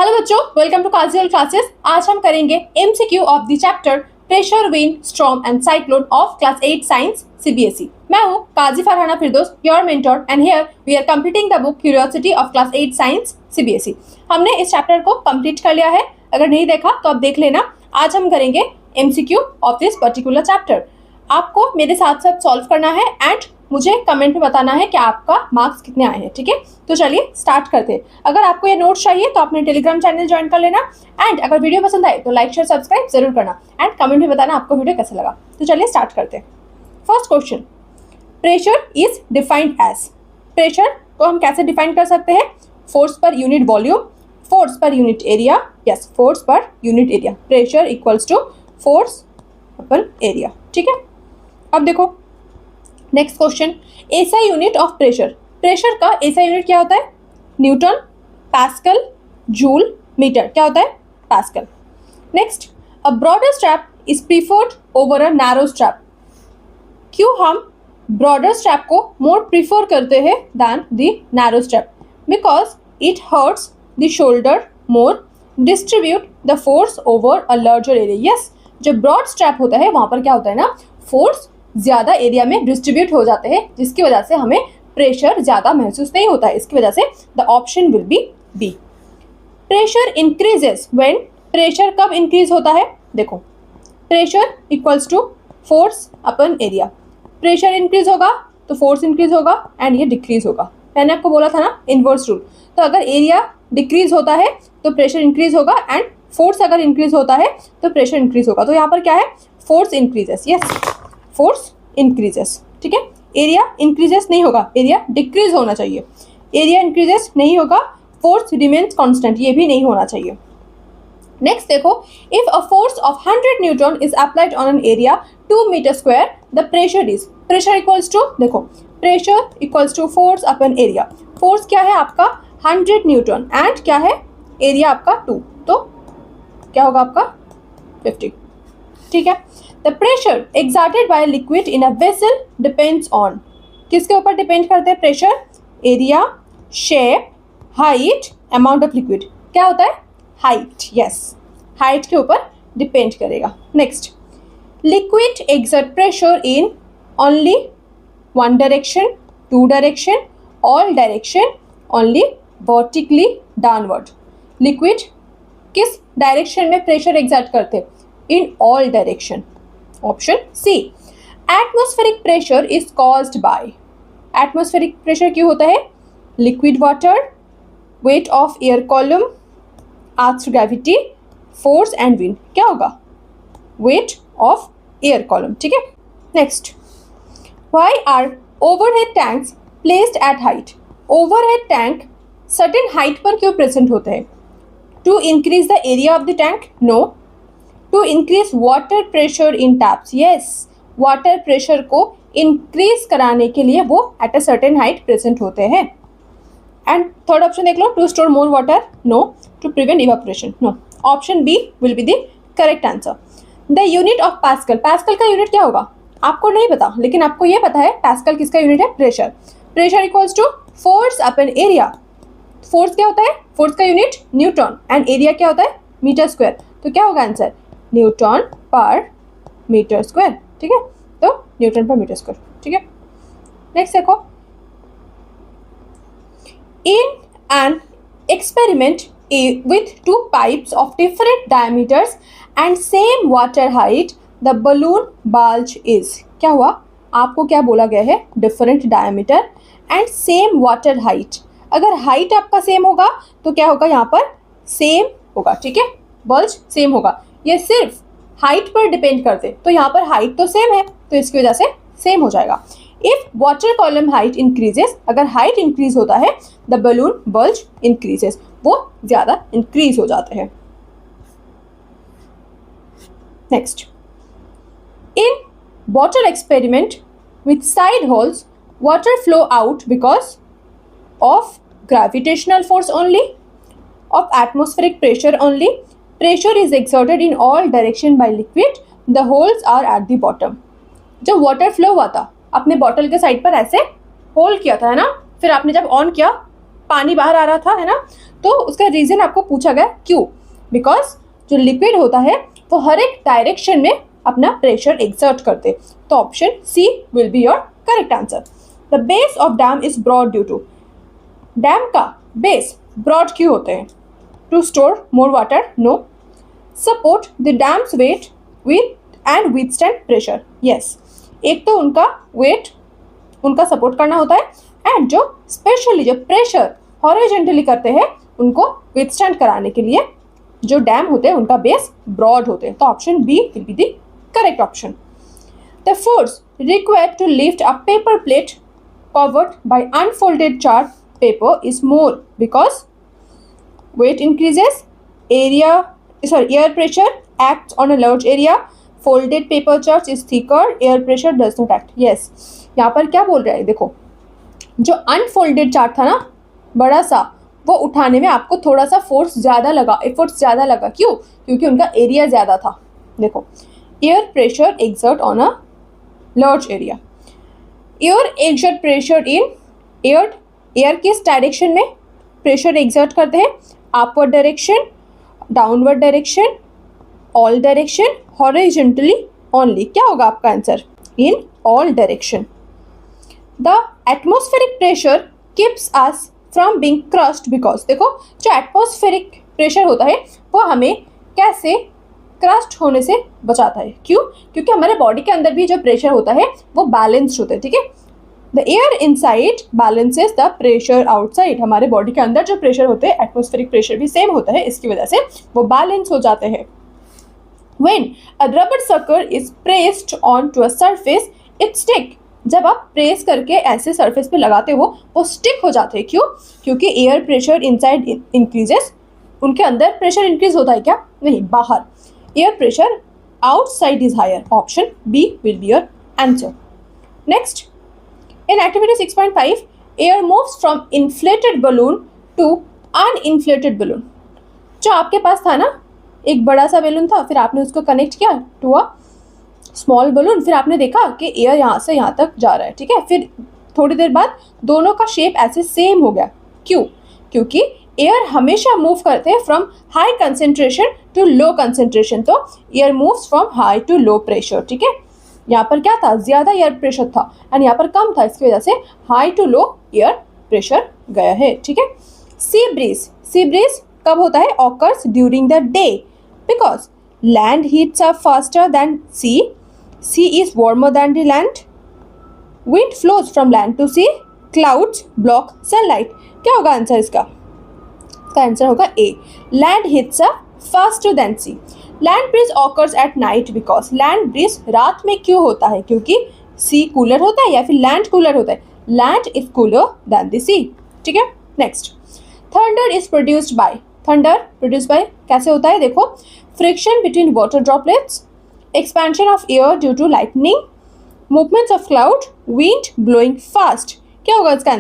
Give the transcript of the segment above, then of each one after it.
Hello बच्चों, welcome to काजियल classes. आज हम करेंगे MCQ of the chapter pressure, wind, storm and cyclone of class 8 science CBSE. मैं हूं Kazi Farhana Firdaus, your mentor, and here we are completing the book curiosity of class 8 science CBSE. हमने इस chapter को complete कर लिया है, अगर नहीं देखा तो आप देख लेना। आज हम करेंगे MCQ of this particular chapter. आपको मेरे साथ साथ सॉल्व करना है एंड मुझे कमेंट में बताना है कि आपका मार्क्स कितने आए हैं। ठीक है, तो चलिए स्टार्ट करते हैं। अगर आपको ये नोट्स चाहिए तो अपने टेलीग्राम चैनल ज्वाइन कर लेना एंड अगर वीडियो पसंद आए तो लाइक शेयर सब्सक्राइब जरूर करना एंड कमेंट में बताना आपको वीडियो कैसा लगा। तो चलिए स्टार्ट करते हैं। First question, pressure is defined as. Pressure को हम कैसे डिफाइन कर सकते हैं? Force per unit volume, force per unit area. Yes, force per unit area. Pressure equals to force upon area. ठीक है, अब देखो next question, SI unit of pressure. Pressure का एसआई यूनिट क्या होता है? Newton, pascal, joule, metre. क्या होता है? Pascal. Next, a broader strap is preferred over a narrow strap. क्यों हम ब्रॉडर स्ट्रैप को मोर प्रीफर करते हैं than the narrow strap? Because it hurts the shoulder more, distribute the force over a larger area. Yes, जब broad strap होता है वहां पर क्या होता है ना, फोर्स ज्यादा एरिया में डिस्ट्रीब्यूट हो जाते हैं, जिसकी वजह से हमें प्रेशर ज्यादा महसूस नहीं होता है। इसकी वजह से the option will be B. Pressure increases when. Pressure कब इंक्रीज होता है? देखो, pressure equals to force upon area. Pressure increase होगा तो फोर्स इंक्रीज होगा एंड ये डिक्रीज होगा। मैंने आपको बोला था ना इनवर्स रूल। तो अगर एरिया डिक्रीज होता है तो प्रेशर इंक्रीज होगा एंड फोर्स अगर इंक्रीज होता है तो प्रेशर इंक्रीज होगा। तो यहाँ पर क्या है? Force increases. Yes, force increases. ठीक है, एरिया इंक्रीजेस नहीं होगा, एरिया डिक्रीज होना चाहिए। एरिया इंक्रीजेस नहीं होगा, फोर्स रिमेन्स कांस्टेंट, ये भी नहीं होना चाहिए। नेक्स्ट देखो, if a force of 100 newton is applied on an area 2 metre square, the pressure is. Pressure equals to, देखो, pressure equals to force upon area. Force क्या है आपका? 100 न्यूटन एंड क्या है? एरिया आपका 2, तो क्या होगा आपका? 50। ठीक है, the pressure exerted by liquid in a vessel depends on. किसके ऊपर डिपेंड करते हैं pressure? Area, shape, height, amount of liquid. क्या होता है? हाइट। यस, हाइट के ऊपर डिपेंड करेगा। Next, liquid exert pressure in only one direction, two direction, all direction, only vertically downward. Liquid किस डायरेक्शन में प्रेशर एक्सर्ट करते हैं? In all direction. Option C. Atmospheric pressure is caused by. Atmospheric pressure क्यों होता है? Liquid water, weight of air column, earth gravity, force and wind. क्या होगा? Weight of air column. ठीक है, next, why are overhead tanks placed at height. Overhead tank certain height पर क्यों present होते हैं? To increase the area of the tank? No. To increase water pressure in taps? Yes, water pressure को increase कराने के लिए वो at a certain height present होते हैं। एंड थर्ड ऑप्शन देख लो, to store more water? No. To prevent evaporation? No. Option B will be the correct answer. The unit of pascal. Pascal का यूनिट क्या होगा? आपको नहीं पता, लेकिन आपको ये पता है पास्कल किसका यूनिट है? Pressure. Pressure equals to force upon area. Force क्या होता है? फोर्स का यूनिट न्यूटन एंड एरिया क्या होता है? Metre square. तो क्या होगा answer? Newton per metre square. ठीक है, तो न्यूटन पर मीटर स्क्वायर। ठीक है, नेक्स्ट देखो, in an experiment with two pipes of different diameters and same water height, the balloon bulges is. क्या हुआ? आपको क्या बोला गया है? Different diameter and same water height. अगर हाइट आपका सेम होगा तो क्या होगा? यहाँ पर सेम होगा। ठीक है, बल्ज सेम होगा। ये सिर्फ हाइट पर डिपेंड करते, तो यहाँ पर हाइट तो सेम है तो इसकी वजह से सेम हो जाएगा। If water column height increases, अगर हाइट इंक्रीज होता है, द बलून बल्ज इंक्रीजेस, वो ज्यादा इंक्रीज हो जाते हैं। Next, in bottle experiment with side holes, water flow out because of gravitational force only, of atmospheric pressure only, pressure is exerted in all direction by liquid, the holes are at the bottom। जब water flow हुआ था, आपने bottle के side पर ऐसे whole किया था, है ना, फिर आपने जब ऑन किया पानी बाहर आ रहा था, है ना, तो उसका रीजन आपको पूछा गया क्यों, बिकॉज जो लिक्विड होता है वो हर एक डायरेक्शन में अपना प्रेशर एक्सर्ट करते, तो option C will be your correct answer. The base of dam is broad due to, dam का बेस ब्रॉड क्यों होते हैं, to store more water, no, support the dam's weight with and withstand pressure, yes, एक तो उनका wait उनका support करना होता है, एंड जो स्पेशली जो प्रेशर हॉरिजॉन्टली करते हैं उनको विथस्टैंड कराने के लिए जो डैम होते हैं उनका बेस ब्रॉड होते हैं, तो option B will be the correct option. The force required to lift a paper plate covered by unfolded chart paper is more because weight increases, air pressure acts on a large area, folded paper charts is thicker, air pressure does not act, yes। यहाँ पर क्या बोल रहा है, देखो जो unfolded chart था ना बड़ा सा, वो उठाने में आपको थोड़ा सा फोर्स ज़्यादा लगा, एफर्ट्स ज़्यादा लगा, क्यों, क्योंकि उनका एरिया ज़्यादा था। देखो air pressure exert on a large area, air exert pressure in air किस डायरेक्शन में प्रेशर एक्सर्ट करते हैं, upward direction, downward direction, all direction, horizontally only, क्या होगा आपका answer, in all direction. The atmospheric pressure keeps us from being crushed because, देखो जो atmospheric pressure होता है वो हमें कैसे क्रश्ड होने से बचाता है, क्यों, क्योंकि हमारे बॉडी के अंदर भी जो प्रेशर होता है वो बैलेंस्ड होता है, ठीक है। The air inside balances the pressure outside, हमारे बॉडी के अंदर जो प्रेशर होते हैं एटमॉस्फेरिक प्रेशर भी सेम होता है, इसकी वजह से वो बैलेंस हो जाते हैं। When a rubber sucker is pressed onto a surface, it stick, जब आप प्रेस करके ऐसे सरफेस पे लगाते हो वो स्टिक हो जाते हैं, क्यों, क्योंकि एयर प्रेशर इनसाइड इंक्रीजेस, उनके अंदर प्रेशर इंक्रीज होता है क्या, नहीं, बाहर, air pressure outside is higher, option B will be your answer. Next, in activity 6.5 air moves from inflated balloon to uninflated balloon, जो आपके पास था ना एक बड़ा सा बैलून था, फिर आपने उसको कनेक्ट किया टू अ स्मॉल बलून, फिर आपने देखा कि एयर यहाँ से यहाँ तक जा रहा है, ठीक है, फिर थोड़ी देर बाद दोनों का शेप ऐसे सेम हो गया, क्यों, क्योंकि एयर हमेशा मूव करते हैं from high concentration to low concentration, तो air moves from high to low pressure, ठीक है। यहाँ पर क्या था, ज़्यादा एयर प्रेशर था एंड यहाँ पर कम था, इसकी वजह से high to low air pressure गया है, ठीक है। सी ब्रीज कब होता है, occurs during the day because land heats up faster than sea is warmer than the land, wind flows from land to sea, clouds block sunlight, क्या होगा answer इसका आंसर होगा A, land heats up faster than sea. Land breeze occurs at night because, land breeze रात में क्यों होता है, क्योंकि सी कूलर होता है या फिर लैंड कूलर होता है, land is cooler than the sea, ठीक है। Next, thunder is produced by, thunder produce by कैसे होता है, देखो friction between water droplets, expansion of air due to lightning, movements of cloud, wind blowing fast, क्या होगा इसका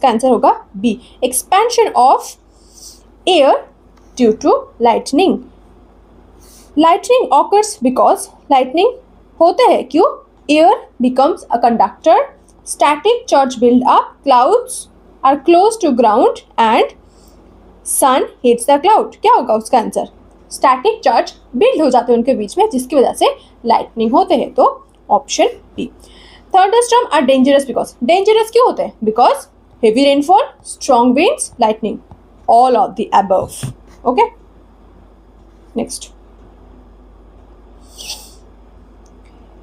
आंसर होगा B, expansion of air due to lightning. Lightning occurs because lightning होते हैं क्यों, air becomes a conductor, static charge build up, clouds are close to ground and sun hits the cloud, क्या होगा उसका आंसर, static charge build हो जाते हैं उनके बीच में जिसकी वजह से lightning होते हैं, तो option B. Thunderstorms are dangerous because, dangerous क्यों होते हैं, because heavy rainfall, strong winds, lightning, all of the above, okay। Next,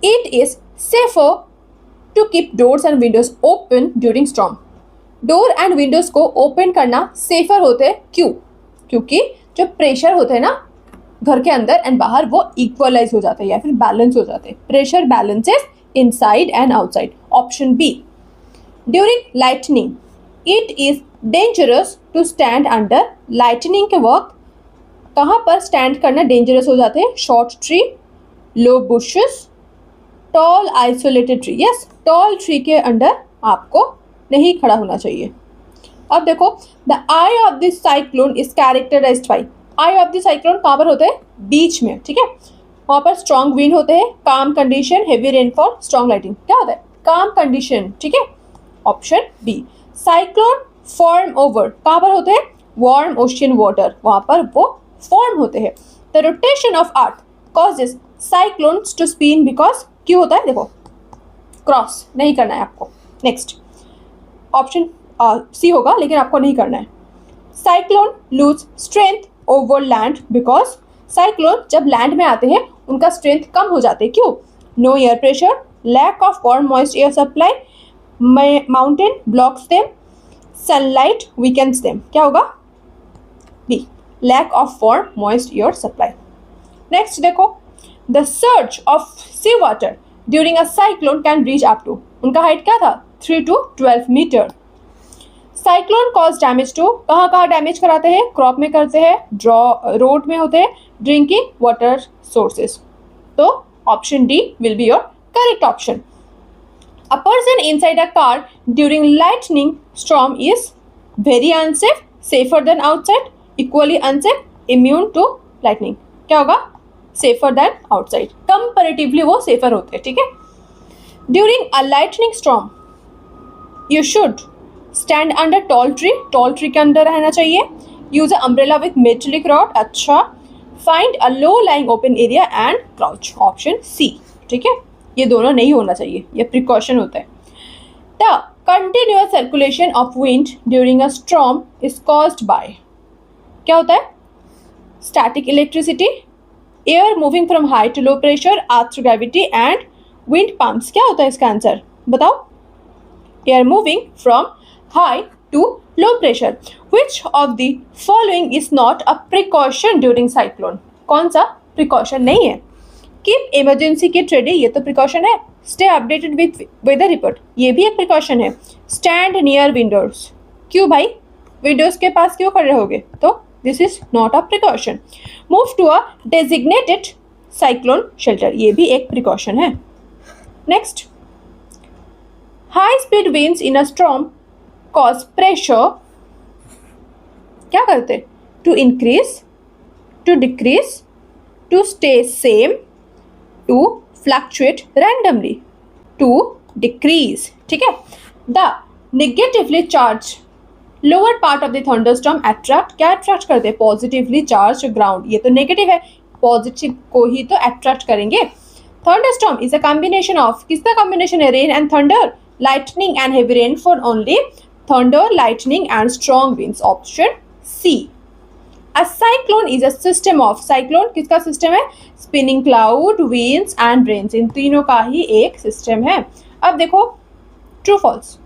it is safer to keep doors and windows open during storm, door and Windows को open करना safer होते हैं, क्यों, क्योंकि जो प्रेशर होते हैं ना घर के अंदर एंड बाहर वो इक्वलाइज हो जाते हैं या फिर बैलेंस हो जाते हैं, pressure balances inside and outside, option B. During lightning it is dangerous to stand under, lightning के वक्त कहाँ पर स्टैंड करना डेंजरस हो जाते हैं, short tree, low bushes, tall isolated tree, yes tall tree के अंडर आपको नहीं खड़ा होना चाहिए। अब देखो, the eye of this cyclone is characterised by, eye of the cyclone कहाँ पर होते हैं, बीच में, ठीक है, वहाँ पर स्ट्रॉन्ग विंड होते हैं, calm condition, heavy rainfall, strong lighting, क्या होता है, काम कंडीशन, ठीक है, option B. Cyclone form over, कहाँ पर होते हैं? वार्म ओशियन वाटर, वहां पर वो फॉर्म होते हैं। The rotation of earth causes cyclones to spin because, क्यों होता है? देखो क्रॉस नहीं करना है आपको। नेक्स्ट ऑप्शन सी होगा, लेकिन आपको नहीं करना है। Cyclone lose strength over land because, cyclone जब लैंड में आते हैं उनका स्ट्रेंथ कम हो जाते हैं, क्यों? No air pressure, lack of warm moist air supply, mountain blocks them, sunlight weakens them. क्या होगा? B, lack of warm moist air supply. Next देखो, the surge of sea water during a cyclone can reach up to, उनका हाइट क्या था? 3 to 12 metre. Cyclone cause damage to, कहाँ कहाँ damage कराते हैं? क्रॉप में करते हैं, रोड में होते हैं, ड्रिंकिंग वाटर सोर्सेस। तो option D will be your correct option. A person inside a car during lightning storm is very unsafe, safer than outside, equally unsafe, immune to lightning. क्या होगा? Safer than outside, comparatively वो safer होते हैं, ठीक है। During a lightning storm you should stand under tall tree, tall tree के अंदर रहना चाहिए। Use a umbrella with metallic rod, अच्छा। Find a low lying open area and crouch, option C, ठीक है। ये दोनों नहीं होना चाहिए, ये प्रिकॉशन होता है। The continuous circulation of wind during a storm is caused by, क्या होता है? Static electricity, air moving from high to low pressure, earth gravity and wind pumps. क्या होता है इसका आंसर? बताओ। Air moving from high to low pressure. Which of the following is not a precaution during cyclone? कौन सा precaution नहीं है? Keep emergency kit ready, ये तो precaution है। Stay updated with weather report, ये भी एक precaution है। Stand near windows, क्यों भाई? Windows के पास क्यों खड़े रहोगे? तो this is not a precaution. Move to a designated cyclone shelter, ये भी एक precaution है। Next, high speed winds in a storm cause pressure, क्या करते? To increase, to decrease, to stay same, to fluctuate randomly, to decrease, ठीक है। The negatively charged lower part of the thunderstorm attract, क्या attract करते? Positively charged ground, ये तो negative है, positive को ही तो attract करेंगे। Thunderstorm is a combination of, किसका combination है? Rain and thunder, lightning and heavy rainfall only, thunder, lightning and strong winds, option C. A cyclone is a system of, cyclone किसका system है? Spinning cloud, winds and rains, इन तीनों का ही एक system है। अब देखो true false,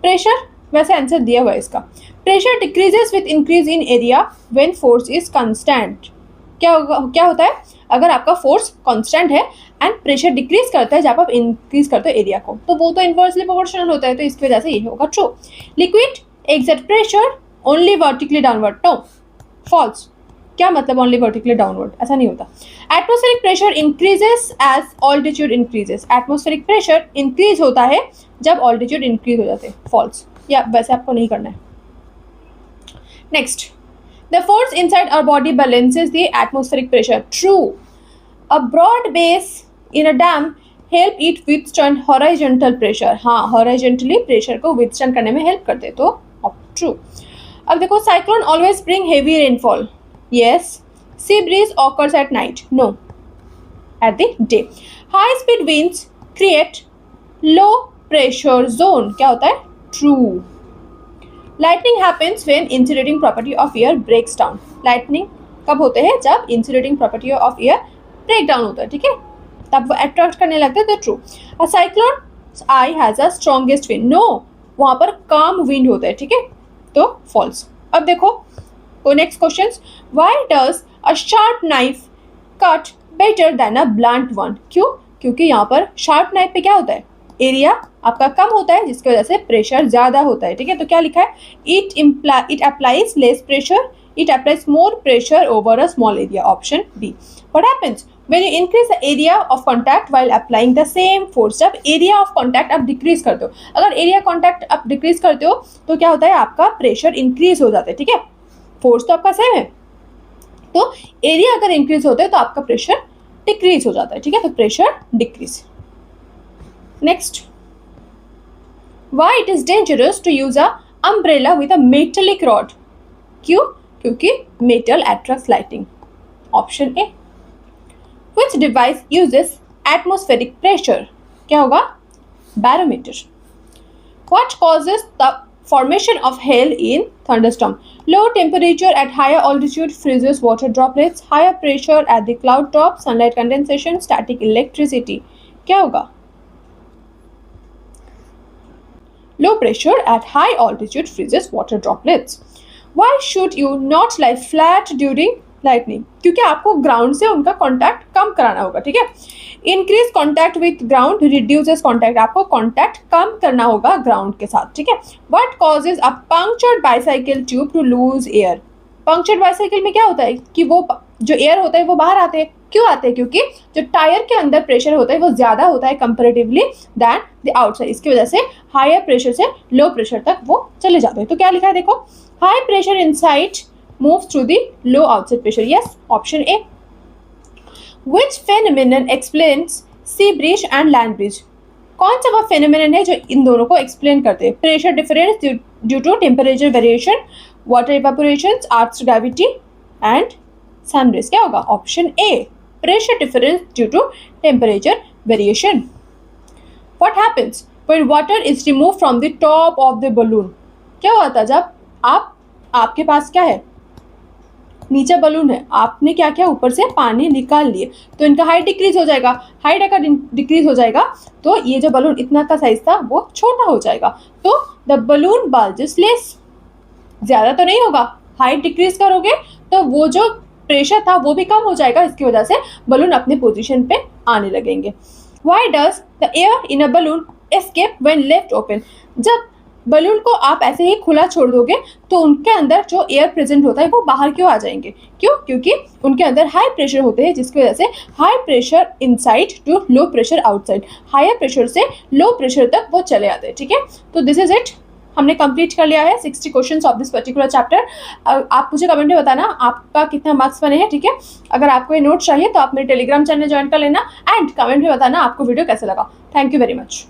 pressure, वैसे answer दिया हुआ है इसका। Pressure decreases with increase in area when force is constant, क्या होता है? अगर आपका फोर्स कांस्टेंट है एंड प्रेशर डिक्रीज करता है जब आप इंक्रीज करते हो एरिया को, तो वो तो इनवर्सली प्रोपोर्शनल होता है, तो इसकी वजह से ये होगा true. Liquid exert pressure only vertically downward, no false. क्या मतलब ओनली वर्टिकली डाउनवर्ड? ऐसा नहीं होता। Atmospheric pressure increases as altitude increases, atmospheric pressure increase होता है जब ऑल्टीट्यूड इंक्रीज हो जाते हैं, फॉल्स। या वैसे आपको नहीं करना है। Next, the force inside our body balances the atmospheric pressure, true. A broad base in a dam help it withstand horizontal pressure, हाँ horizontally pressure को withstand करने में help करते, तो true. अब देखो, cyclone always bring heavy rainfall, yes. Sea breeze occurs at night, no, at the day. High speed winds create low pressure zone, क्या होता है? True. Lightning happens when insulating property of air breaks down. Lightning कब होते हैं? जब insulating property of air break down होता है, ठीक है, तब वो attract करने लगता है, तो true. A cyclone's eye has a strongest wind. No, वहाँ पर calm wind होता है, ठीक है, तो false. अब देखो तो next questions. Why does a sharp knife cut better than a blunt one? क्यों? क्योंकि यहाँ पर sharp knife पे क्या होता है? एरिया आपका कम होता है, जिसकी वजह से प्रेशर ज्यादा होता है, ठीक है। तो क्या लिखा है? It applies less pressure, it applies more pressure over a small area, option B. What happens when you increase the area of contact while applying the same force? जब एरिया ऑफ कांटेक्ट आप decrease करते हो, अगर area contact आप decrease करते हो तो क्या होता है? आपका प्रेशर इंक्रीज हो जाता है, ठीक है। फोर्स तो आपका सेम है, तो एरिया अगर इंक्रीज होता है तो आपका प्रेशर डिक्रीज हो जाता है, ठीक है, तो pressure decrease. Next, why it is dangerous to use a umbrella with a metallic rod. क्यों? क्योंकि metal attracts lighting. Option A. Which device uses atmospheric pressure? क्या होगा? Barometer. What causes the formation of hail in thunderstorm? Low temperature at higher altitude freezes water droplets. Higher pressure at the cloud top, sunlight condensation, static electricity. क्या होगा? Low pressure at high altitude freezes water droplets. Why should you not lie flat during lightning? क्योंकि आपको ground से उनका contact कम कराना होगा, ठीक है। Increase contact with ground reduces contact, आपको कॉन्टैक्ट कम करना होगा ग्राउंड के साथ, ठीक है। What causes a punctured bicycle tube to lose air? Punctured bicycle में क्या होता है कि वो जो एयर होता है वो बाहर आते हैं। क्यों आते हैं? क्योंकि जो टायर के अंदर प्रेशर होता है वो ज्यादा होता है कंपेरेटिवली दैन द आउटसाइड। इसकी वजह से हायर प्रेशर से लो प्रेशर तक वो चले जाते हैं। तो क्या लिखा है देखो, high pressure inside moves through the low outside pressure. Yes, option A. Which phenomenon explains sea breeze and land breeze? कौन सा वो phenomenon है जो इन दोनों को explain करते हैं? Pressure difference due to temperature variation, water evaporation, Earth's gravity and sun rays. क्या होगा? Option A. Pressure difference due to temperature variation. What happens when water is removed from the top of the balloon? क्या होता है जब आपके पास क्या है? नीचे बलून है, आपने क्या किया? ऊपर से पानी निकाल लिए, तो इनका हाइट डिक्रीज हो जाएगा। हाइट अगर डिक्रीज हो जाएगा तो ये जो बलून इतना का साइज था वो छोटा हो जाएगा, तो द बलून बल्जेस लेस। ज्यादा तो नहीं होगा, हाइट डिक्रीज करोगे तो वो जो प्रेशर था वो भी कम हो जाएगा, इसकी वजह से बलून अपने पोजीशन पे आने लगेंगे। Why does the air in a balloon escape when left open? जब बलून को आप ऐसे ही खुला छोड़ दोगे तो उनके अंदर जो एयर प्रेजेंट होता है वो बाहर क्यों आ जाएंगे? क्यों? क्योंकि उनके अंदर हाई प्रेशर होते हैं, जिसकी वजह से high pressure inside to low pressure outside, higher pressure से लो प्रेशर तक वो चले आते हैं, ठीक है। तो दिस इज इट, हमने कंप्लीट कर लिया है 60 questions of this particular chapter. आप मुझे कमेंट में बताना आपका कितना मार्क्स बने हैं, ठीक है। अगर आपको ये नोट चाहिए तो आप मेरे टेलीग्राम चैनल ज्वाइन कर लेना एंड कमेंट में बताना आपको वीडियो कैसे लगा। Thank you very much.